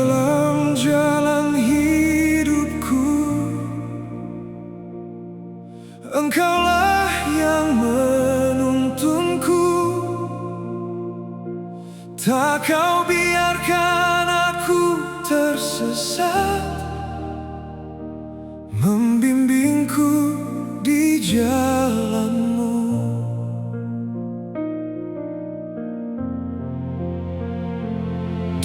dalam jalan hidupku, Engkaulah yang menuntunku. Tak Kau biarkan aku tersesat, membimbingku di jalan-Mu.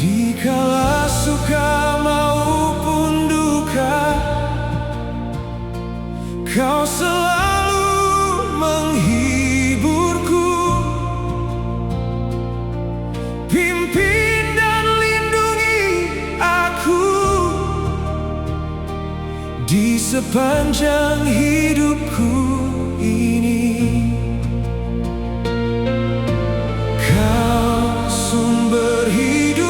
Dikala suka maupun duka, Kau selalu menghiburku. Pimpin dan lindungi aku di sepanjang hidupku ini. Kau sumber hidupku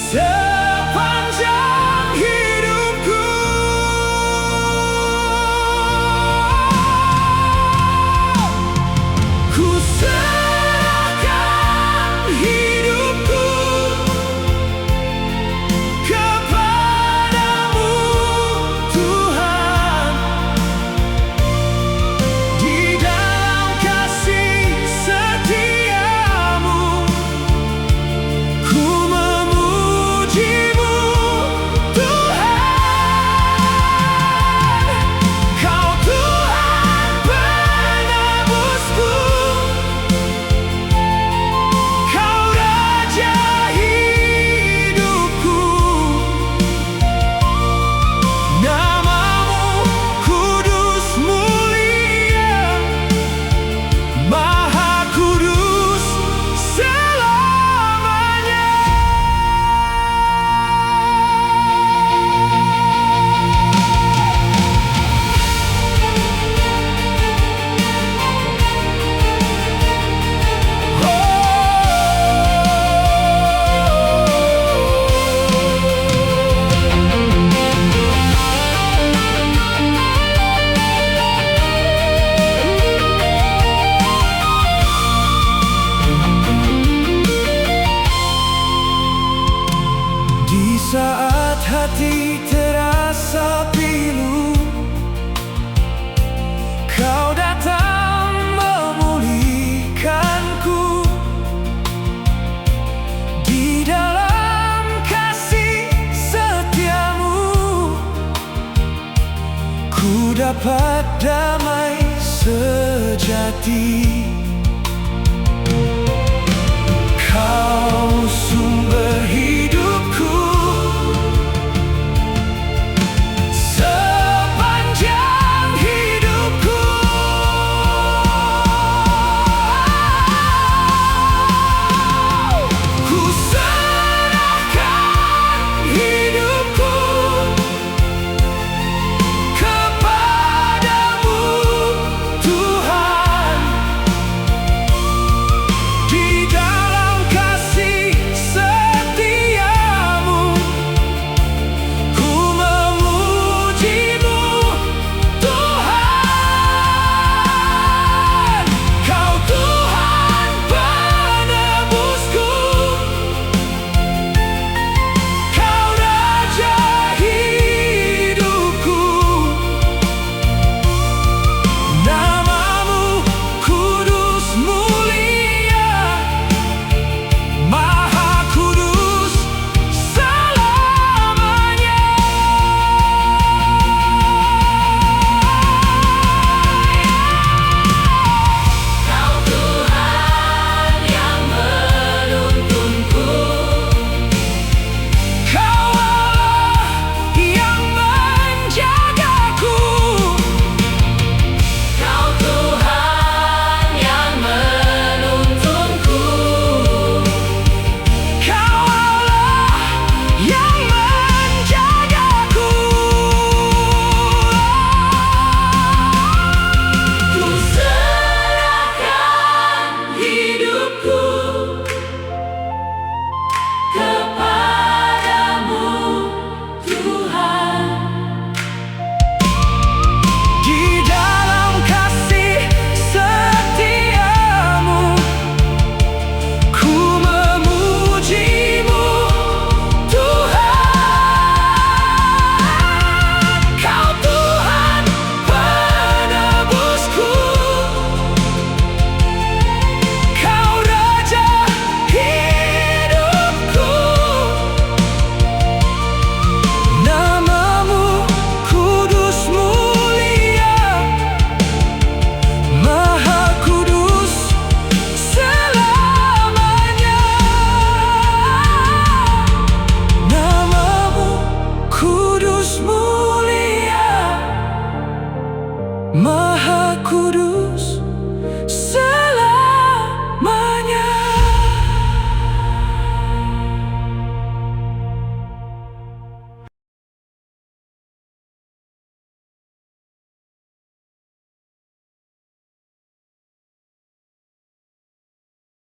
sepanjang hidupku. Ku serahkan hidupku kepadamu, Tuhan. Di dalam kasih setiamu, ku memujimu, Tuhan. Kau Tuhan penebusku, Kau Raja hidupku. Namamu kudus mulia, Maha Kudus selamanya. Di saat hati terasa pilu, Kau datang memulihkanku. Di dalam kasih setiamu, ku dapat damai sejati. Kau sumber hidupku sepanjang hidupku. Ku serahkan hidupku kepadamu, Tuhan. Maha Kudus.